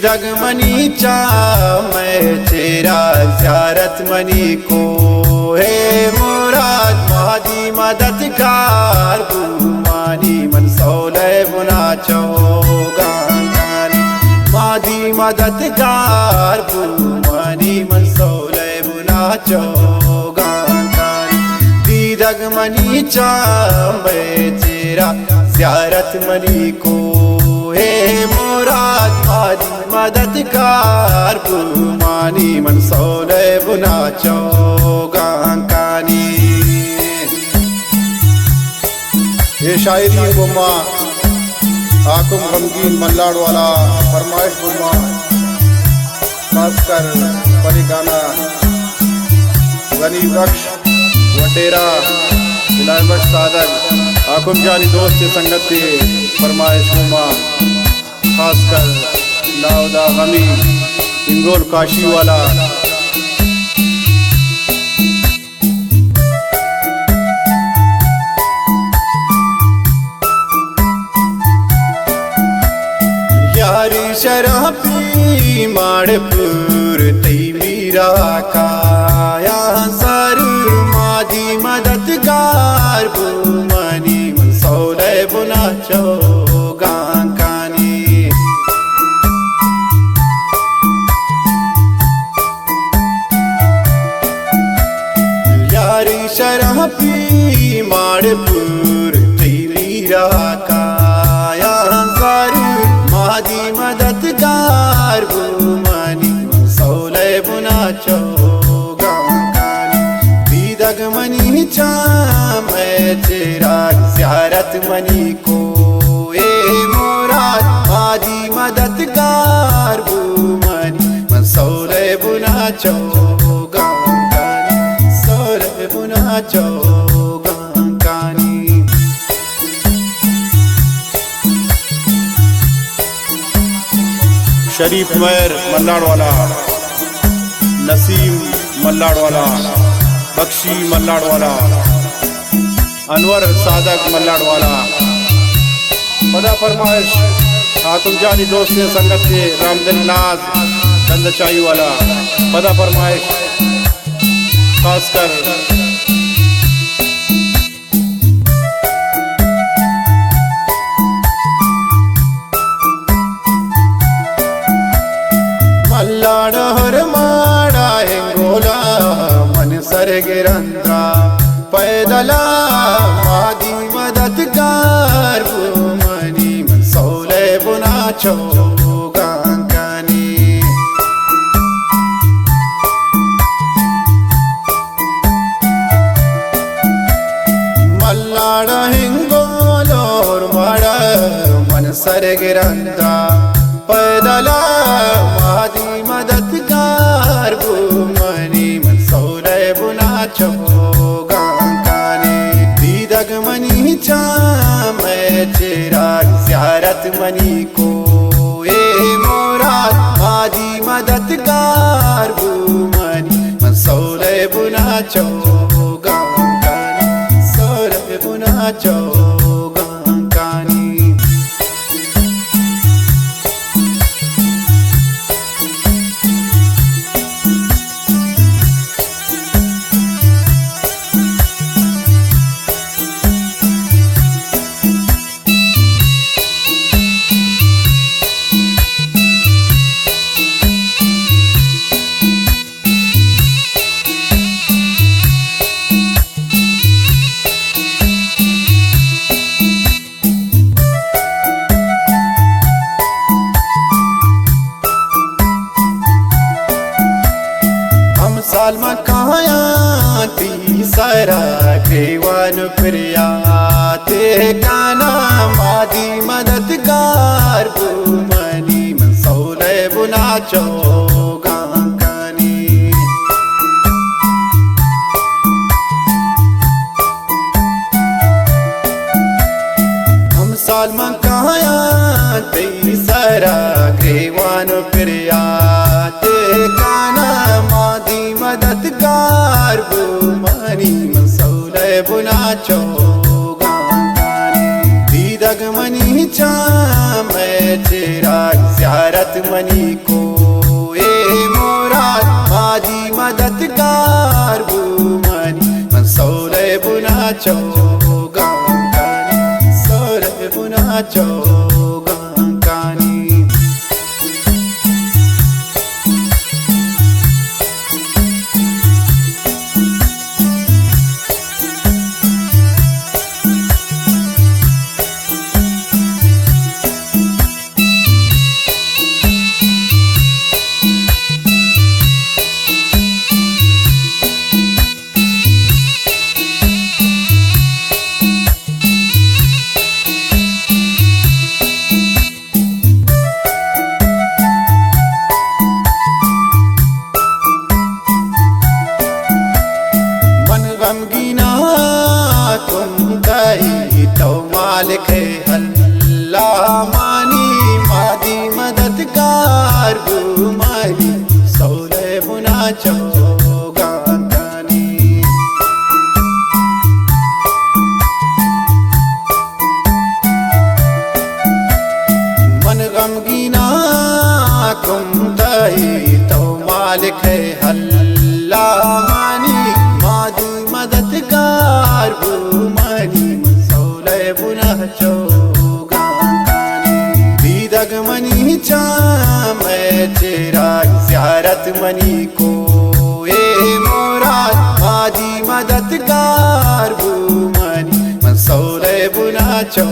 दीदग money चा मैं तेरा ज़ियारत मनी को है मुराद मादी मददगार मानी मनसौले बुना चौगानी मादी मददगार मानी मनसौले बुना चौगानी दीदग मनी चा मैं तेरा ज़ियारत मनी को है मुराद मादी मददगार मानी मनसौले बुना चौगानी। ये शायरी गुम्मा आकुम गमगीन मल्लाड़ वाला फरमाइश गुम्मा खासकर परिगाना गनी बख्श वडेरा बख्श सादक आकुम जानी दोस्त संगत की फरमाइश गुम्मा खासकर लाउदा गमी इंगोल काशी वाला। यारी शराबी माड़पुर तई मीरा काया सरूर मादी मददगार बुमानी मनसौले बुना चौगानी। यारी शराबी माड़पुर तई मीरा काया सरूर मादी मददगार बुमानी मनसौले बुना चौगानी। दीदग मनी चा मैं तेरा ज़ियारत मनी को ए मुराद मादी मददगार बुमानी मनसौले बुना चौगानी सौले बुना चौगानी। शरीफ मैर मल्लाड़ वाला नसीम मल्लाड़ वाला बख्शी मल्लाड़ वाला अनवर सादक मल्लाड़ वाला पदा फरमाइश हाकुम जानी दोस्त संगत के रामदिल नाज दंदचाई वाला पदा फरमाइश खासकर मल्लाड़ माड़ा हेंगोला मन सर गिरंदा पैदला मादी मददगार बुमानी मनसौले बुना चौगानी। मल्लाड़ हेंगोला माड़ा मन सर गिरंदा पैदला मादी मददगार बुमानी मनसौले बुना चौगानी। दीदग मनी चा मैं तेरा ज़ियारत मनी को ए मुराद मादी मददगार बुमानी मनसौले बुना चौगानी सौले बुना चौगानी। साल मकाया तीसरा ग्रेवान प्रिया ते काना मादी मददगार बुमानी मनसौले बुना चौगानी। हम साल मकाया तीसरा ग्रेवान प्रिया ते काना मादी मददगार बुमानी मनसौले बुना चौगानी। दीदग मनी चा मैं तेरा ज़ियारत जियारत मनी को ए मुराद मादी मददगार बुमनी मन सोले बुना चौगांकानी सोले बुना चौगांकानी गमगीना तुम तही तो मालिक अल्लाह मानी मादी मददगार बुमानी सोले बुना चौगांकानी मन गमगीना तुम तही तो मालिक अल्लाह मानी मादी मददगार बुमनी सोले बुना चौगांकानी दीदग मनी चाम तेरा जियारत मनी को ए मुराद मादी मददगार बुमनी सोले बुना चौ